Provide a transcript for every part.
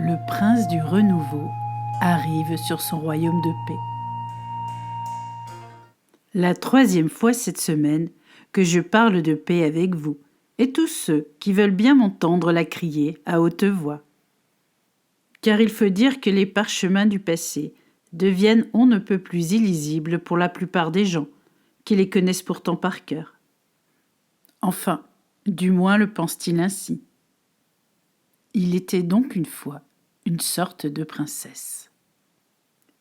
le prince du renouveau arrive sur son royaume de paix. La 3e fois cette semaine que je parle de paix avec vous, et tous ceux qui veulent bien m'entendre la crier à haute voix. Car il faut dire que les parchemins du passé deviennent on ne peut plus illisibles pour la plupart des gens, qui les connaissent pourtant par cœur. Enfin, du moins le pense-t-il ainsi. Il était donc une fois une sorte de princesse.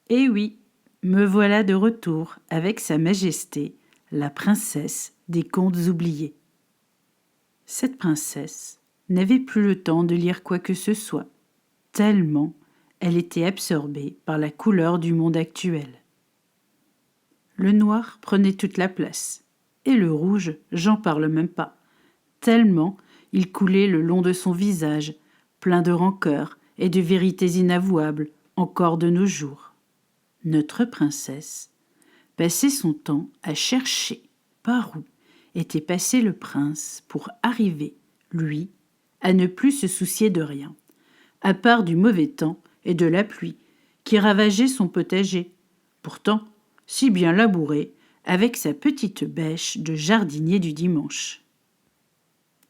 Et oui, me voilà de retour avec Sa Majesté, la princesse des contes oubliés. Cette princesse n'avait plus le temps de lire quoi que ce soit, tellement elle était absorbée par la couleur du monde actuel. Le noir prenait toute la place, et le rouge, j'en parle même pas, tellement il coulait le long de son visage, plein de rancœur et de vérités inavouables encore de nos jours. Notre princesse passait son temps à chercher par où était passé le prince pour arriver, lui, à ne plus se soucier de rien, à part du mauvais temps et de la pluie qui ravageait son potager, pourtant si bien labouré avec sa petite bêche de jardinier du dimanche.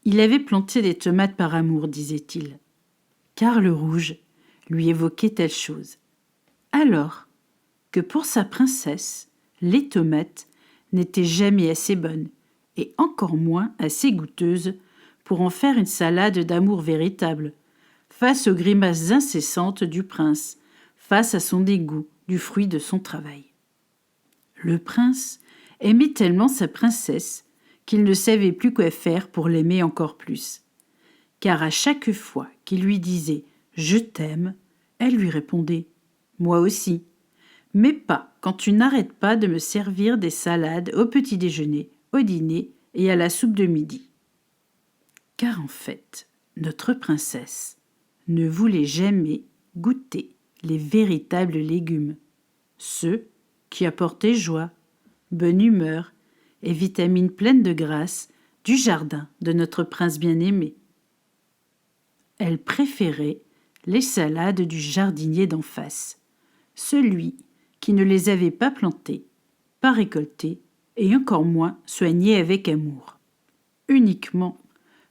Il avait planté des tomates par amour, disait-il, car le rouge lui évoquait telle chose. Alors que pour sa princesse, les tomates n'étaient jamais assez bonnes, et encore moins assez goûteuses pour en faire une salade d'amour véritable, face aux grimaces incessantes du prince, face à son dégoût du fruit de son travail. Le prince aimait tellement sa princesse qu'il ne savait plus quoi faire pour l'aimer encore plus. Car à chaque fois qu'il lui disait « Je t'aime », elle lui répondait « Moi aussi ». Mais pas quand tu n'arrêtes pas de me servir des salades au petit déjeuner, au dîner et à la soupe de midi. Car en fait, notre princesse ne voulait jamais goûter les véritables légumes, ceux qui apportaient joie, bonne humeur et vitamines pleines de grâce du jardin de notre prince bien-aimé. Elle préférait les salades du jardinier d'en face, celui qui ne les avait pas plantées, pas récoltées et encore moins soignées avec amour. Uniquement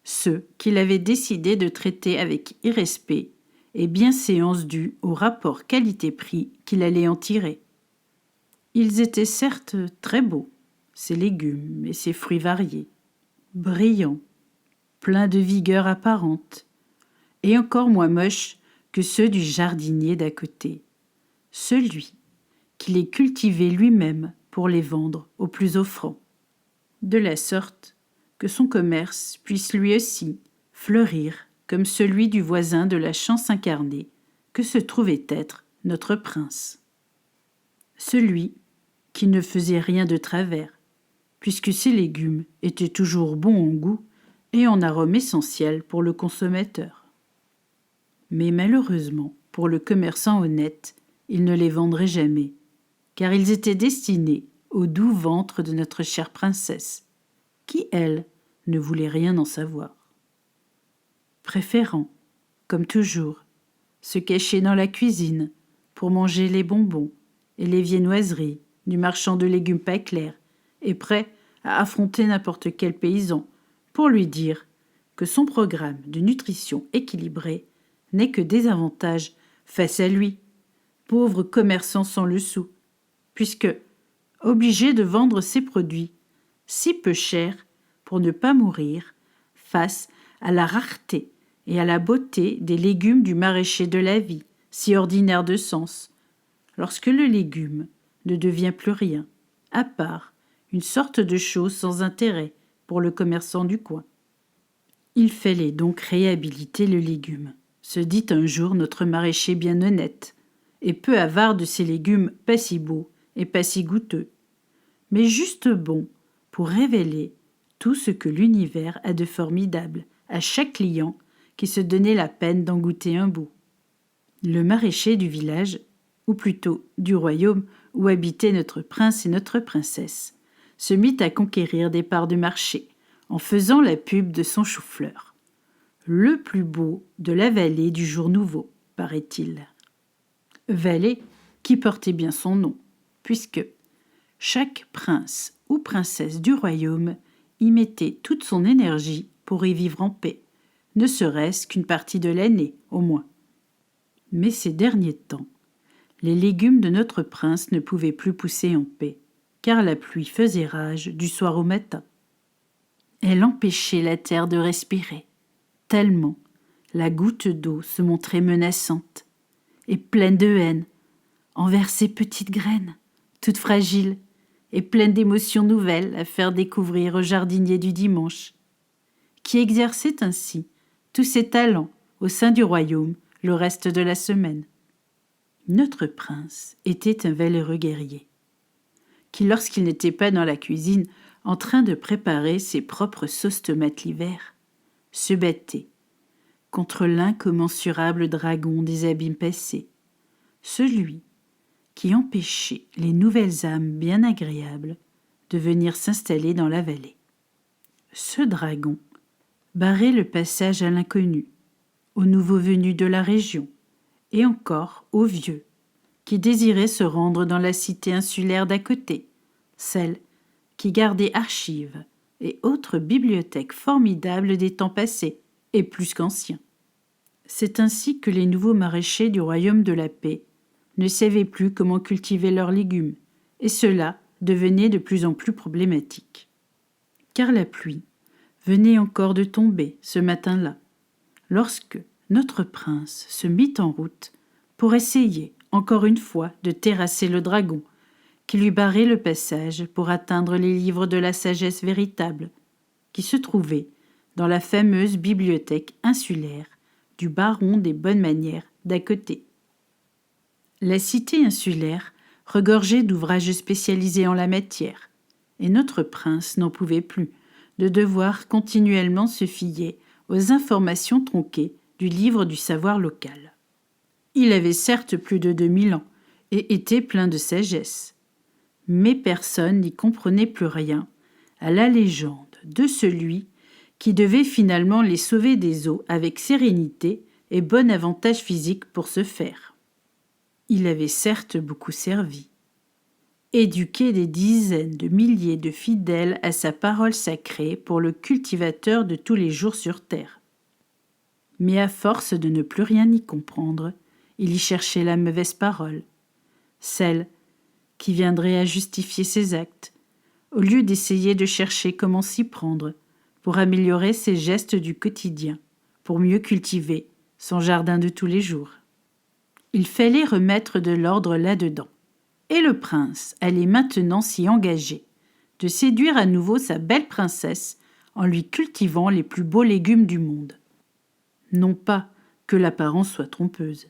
ceux qu'il avait décidé de traiter avec irrespect et bienséance due au rapport qualité-prix qu'il allait en tirer. Ils étaient certes très beaux, ces légumes et ces fruits variés, brillants, pleins de vigueur apparente, et encore moins moches que ceux du jardinier d'à côté, celui qui les cultivait lui-même pour les vendre au plus offrant, de la sorte que son commerce puisse lui aussi fleurir comme celui du voisin de la chance incarnée que se trouvait être notre prince. Celui qui ne faisait rien de travers, puisque ses légumes étaient toujours bons en goût et en arôme essentiel pour le consommateur. Mais malheureusement, pour le commerçant honnête, il ne les vendrait jamais, car ils étaient destinés au doux ventre de notre chère princesse, qui, elle, ne voulait rien en savoir. Préférant, comme toujours, se cacher dans la cuisine pour manger les bonbons et les viennoiseries du marchand de légumes pas clairs, et prêt à affronter n'importe quel paysan pour lui dire que son programme de nutrition équilibrée n'est que des avantages face à lui, pauvre commerçant sans le sou, puisque, obligé de vendre ses produits si peu chers pour ne pas mourir face à la rareté et à la beauté des légumes du maraîcher de la vie, si ordinaire de sens, lorsque le légume ne devient plus rien, à part une sorte de chose sans intérêt pour le commerçant du coin. Il fallait donc réhabiliter le légume, se dit un jour notre maraîcher bien honnête, et peu avare de ces légumes pas si beaux et pas si goûteux, mais juste bons pour révéler tout ce que l'univers a de formidable à chaque client qui se donnait la peine d'en goûter un bout. Le maraîcher du village, ou plutôt du royaume où habitaient notre prince et notre princesse, se mit à conquérir des parts de marché en faisant la pub de son chou-fleur, le plus beau de la vallée du jour nouveau, paraît-il. Valet qui portait bien son nom, puisque chaque prince ou princesse du royaume y mettait toute son énergie pour y vivre en paix, ne serait-ce qu'une partie de l'année, au moins. Mais ces derniers temps, les légumes de notre prince ne pouvaient plus pousser en paix, car la pluie faisait rage du soir au matin. Elle empêchait la terre de respirer, tellement la goutte d'eau se montrait menaçante et pleine de haine envers ces petites graines, toutes fragiles et pleines d'émotions nouvelles à faire découvrir au jardinier du dimanche, qui exerçait ainsi tous ses talents au sein du royaume le reste de la semaine. Notre prince était un valeureux guerrier, qui, lorsqu'il n'était pas dans la cuisine en train de préparer ses propres sauces tomates l'hiver, se battait contre l'incommensurable dragon des abîmes passés, celui qui empêchait les nouvelles âmes bien agréables de venir s'installer dans la vallée. Ce dragon barrait le passage à l'inconnu, aux nouveaux venus de la région, et encore aux vieux, qui désiraient se rendre dans la cité insulaire d'à côté, celle qui gardait archives et autres bibliothèques formidables des temps passés, et plus qu'anciens. C'est ainsi que les nouveaux maraîchers du royaume de la paix ne savaient plus comment cultiver leurs légumes, et cela devenait de plus en plus problématique. Car la pluie venait encore de tomber ce matin-là, lorsque notre prince se mit en route pour essayer, encore une fois, de terrasser le dragon, qui lui barrait le passage pour atteindre les livres de la sagesse véritable, qui se trouvaient dans la fameuse bibliothèque insulaire du baron des bonnes manières d'à côté. La cité insulaire regorgeait d'ouvrages spécialisés en la matière, et notre prince n'en pouvait plus de devoir continuellement se fier aux informations tronquées du livre du savoir local. Il avait certes plus de 2000 ans et était plein de sagesse, mais personne n'y comprenait plus rien à la légende de celui qui devait finalement les sauver des eaux avec sérénité et bon avantage physique pour ce faire. Il avait certes beaucoup servi, éduqué des dizaines de milliers de fidèles à sa parole sacrée pour le cultivateur de tous les jours sur terre. Mais à force de ne plus rien y comprendre, il y cherchait la mauvaise parole, celle qui viendrait à justifier ses actes, au lieu d'essayer de chercher comment s'y prendre pour améliorer ses gestes du quotidien, pour mieux cultiver son jardin de tous les jours. Il fallait remettre de l'ordre là-dedans, et le prince allait maintenant s'y engager, de séduire à nouveau sa belle princesse en lui cultivant les plus beaux légumes du monde. Non pas que l'apparence soit trompeuse,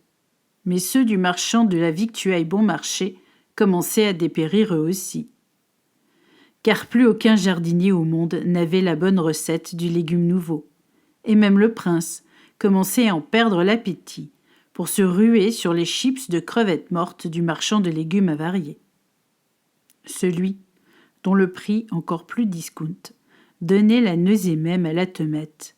mais ceux du marchand de la victuaille bon marché commençaient à dépérir eux aussi. Car plus aucun jardinier au monde n'avait la bonne recette du légume nouveau, et même le prince commençait à en perdre l'appétit pour se ruer sur les chips de crevettes mortes du marchand de légumes avariés. Celui dont le prix encore plus discount donnait la nausée même à la tomate,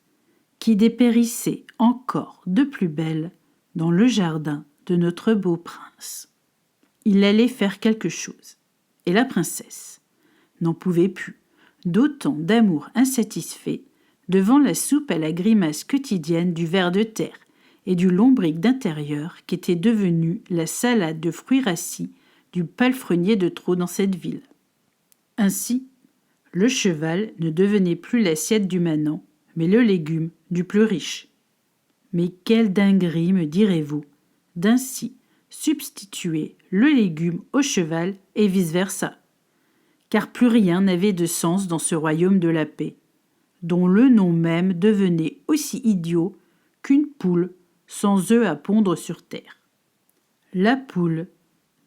qui dépérissait encore de plus belle dans le jardin de notre beau prince. Il allait faire quelque chose, et la princesse n'en pouvait plus d'autant d'amour insatisfait devant la soupe à la grimace quotidienne du ver de terre et du lombric d'intérieur qui était devenu la salade de fruits rassis du palefrenier de trop dans cette ville. Ainsi, le cheval ne devenait plus l'assiette du manant, mais le légume du plus riche. Mais quelle dinguerie, me direz-vous, d'ainsi substituer le légume au cheval et vice-versa, car plus rien n'avait de sens dans ce royaume de la paix, dont le nom même devenait aussi idiot qu'une poule sans œufs à pondre sur terre. La poule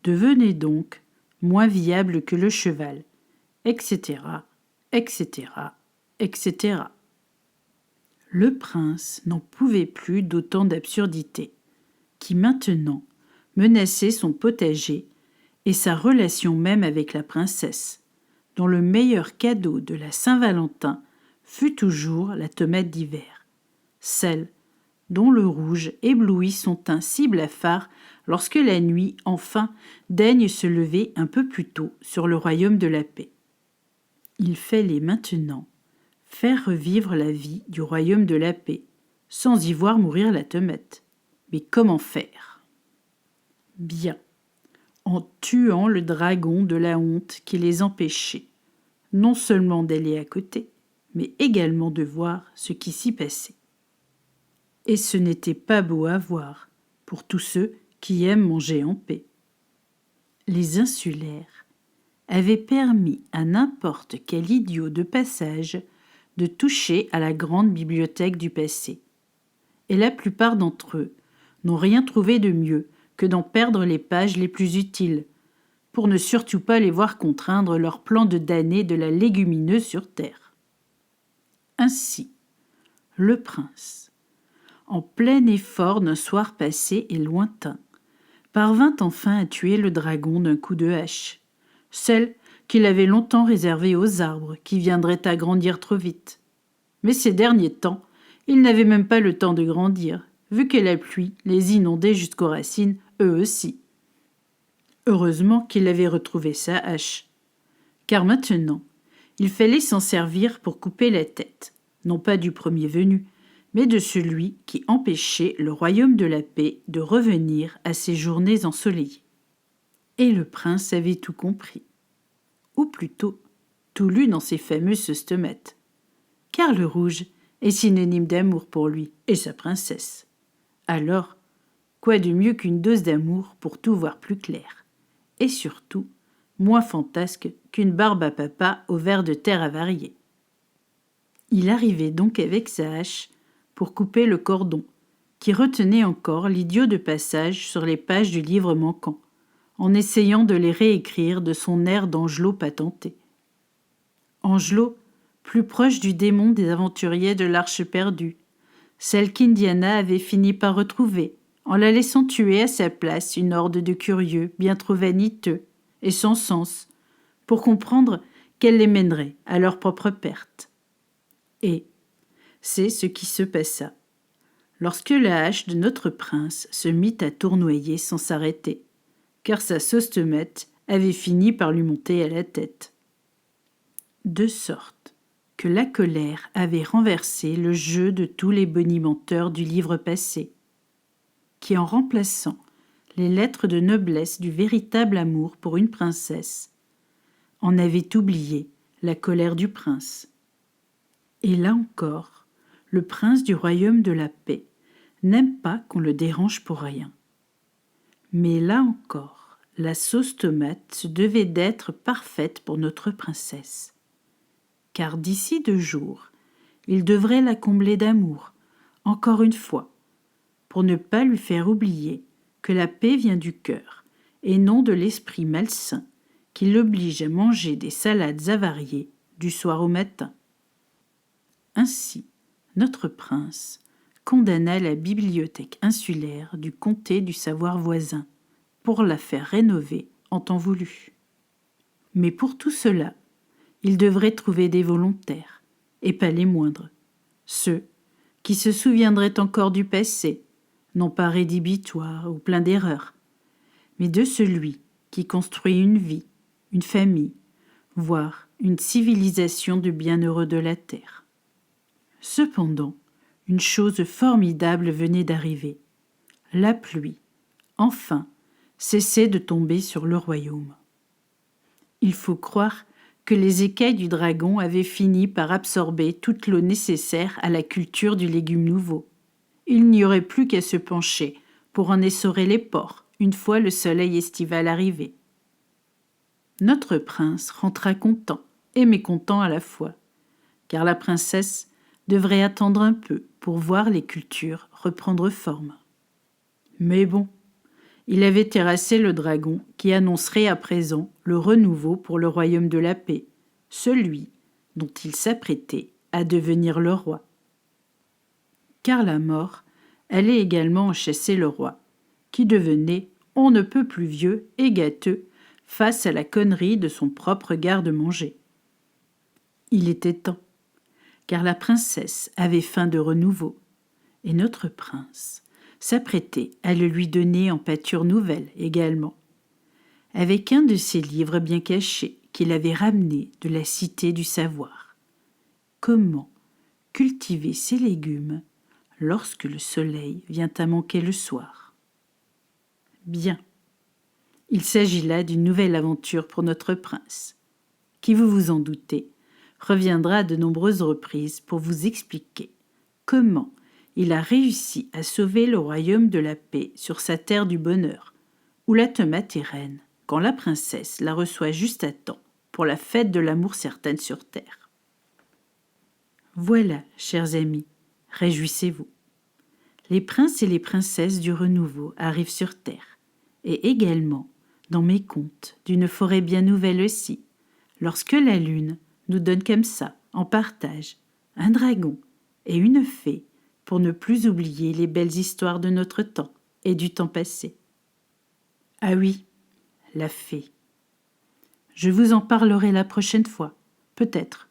devenait donc moins viable que le cheval, etc., etc., etc. Le prince n'en pouvait plus d'autant d'absurdités, qui maintenant menaçaient son potager et sa relation même avec la princesse, dont le meilleur cadeau de la Saint-Valentin fut toujours la tomate d'hiver, celle dont le rouge éblouit son teint si blafard lorsque la nuit, enfin, daigne se lever un peu plus tôt sur le royaume de la paix. Il fallait maintenant faire revivre la vie du royaume de la paix, sans y voir mourir la Temette. Mais comment faire? Bien, en tuant le dragon de la honte qui les empêchait, non seulement d'aller à côté, mais également de voir ce qui s'y passait. Et ce n'était pas beau à voir, pour tous ceux qui aiment manger en paix. Les insulaires avaient permis à n'importe quel idiot de passage de toucher à la grande bibliothèque du passé. Et la plupart d'entre eux n'ont rien trouvé de mieux que d'en perdre les pages les plus utiles, pour ne surtout pas les voir contraindre leur plan de damner de la légumineuse sur terre. Ainsi, le prince, en plein effort d'un soir passé et lointain, parvint enfin à tuer le dragon d'un coup de hache, celle qu'il avait longtemps réservée aux arbres qui viendraient à grandir trop vite. Mais ces derniers temps, ils n'avaient même pas le temps de grandir, vu que la pluie les inondait jusqu'aux racines, eux aussi. Heureusement qu'il avait retrouvé sa hache, car maintenant, il fallait s'en servir pour couper la tête, non pas du premier venu, mais de celui qui empêchait le royaume de la paix de revenir à ses journées ensoleillées. Et le prince avait tout compris, ou plutôt tout lu dans ses fameuses stomates, car le rouge est synonyme d'amour pour lui et sa princesse. Alors, quoi de mieux qu'une dose d'amour pour tout voir plus clair, et surtout moins fantasque qu'une barbe à papa au ver de terre avarié. Il arrivait donc avec sa hache pour couper le cordon, qui retenait encore l'idiot de passage sur les pages du livre manquant, en essayant de les réécrire de son air d'Angelot patenté. Angelot, plus proche du démon des aventuriers de l'Arche perdue, celle qu'Indiana avait fini par retrouver, en la laissant tuer à sa place une horde de curieux bien trop vaniteux et sans sens, pour comprendre qu'elle les mènerait à leur propre perte. Et c'est ce qui se passa, lorsque la hache de notre prince se mit à tournoyer sans s'arrêter, car sa sauce tomate avait fini par lui monter à la tête. De sorte que la colère avait renversé le jeu de tous les bonimenteurs du livre passé, qui, en remplaçant les lettres de noblesse du véritable amour pour une princesse, en avaient oublié la colère du prince. Et là encore, le prince du royaume de la paix n'aime pas qu'on le dérange pour rien. Mais là encore, la sauce tomate se devait d'être parfaite pour notre princesse, car d'ici 2 jours, il devrait la combler d'amour, encore une fois, pour ne pas lui faire oublier que la paix vient du cœur et non de l'esprit malsain qui l'oblige à manger des salades avariées du soir au matin. Ainsi, notre prince condamna la bibliothèque insulaire du comté du savoir voisin pour la faire rénover en temps voulu. Mais pour tout cela, il devrait trouver des volontaires, et pas les moindres, ceux qui se souviendraient encore du passé, non pas rédhibitoire ou plein d'erreurs, mais de celui qui construit une vie, une famille, voire une civilisation de bienheureux de la terre. Cependant, une chose formidable venait d'arriver. La pluie, enfin, cessait de tomber sur le royaume. Il faut croire que les écailles du dragon avaient fini par absorber toute l'eau nécessaire à la culture du légume nouveau. Il n'y aurait plus qu'à se pencher pour en essorer les pores une fois le soleil estival arrivé. Notre prince rentra content et mécontent à la fois, car la princesse devrait attendre un peu pour voir les cultures reprendre forme. Mais bon, il avait terrassé le dragon qui annoncerait à présent le renouveau pour le royaume de la paix, celui dont il s'apprêtait à devenir le roi. Car la mort allait également en chasser le roi, qui devenait on ne peut plus vieux et gâteux face à la connerie de son propre garde-manger. Il était temps, car la princesse avait faim de renouveau, Et notre prince s'apprêtait à le lui donner en pâture nouvelle également, avec un de ses livres bien cachés qu'il avait ramené de la cité du savoir. Comment cultiver ses légumes lorsque le soleil vient à manquer le soir. Bien. Il s'agit là d'une nouvelle aventure pour notre prince, qui, vous vous en doutez, reviendra à de nombreuses reprises pour vous expliquer comment il a réussi à sauver le royaume de la paix sur sa terre du bonheur, où la tomate est reine, quand la princesse la reçoit juste à temps pour la fête de l'amour certaine sur terre. Voilà, chers amis, réjouissez-vous. Les princes et les princesses du renouveau arrivent sur terre, et également dans mes contes d'une forêt bien nouvelle aussi, lorsque la lune nous donne comme ça, en partage, un dragon et une fée, pour ne plus oublier les belles histoires de notre temps et du temps passé. Ah oui, la fée. Je vous en parlerai la prochaine fois, peut-être,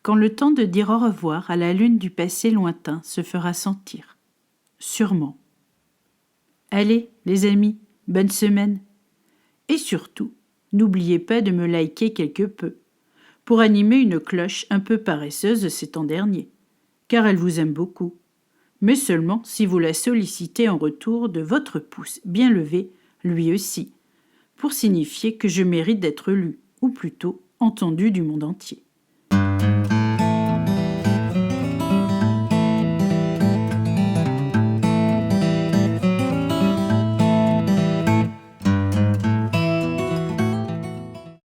quand le temps de dire au revoir à la lune du passé lointain se fera sentir. Sûrement. Allez, les amis, bonne semaine. Et surtout, n'oubliez pas de me liker quelque peu, pour animer une cloche un peu paresseuse ces temps derniers, car elle vous aime beaucoup, mais seulement si vous la sollicitez en retour de votre pouce bien levé, lui aussi, pour signifier que je mérite d'être lu, ou plutôt entendu du monde entier.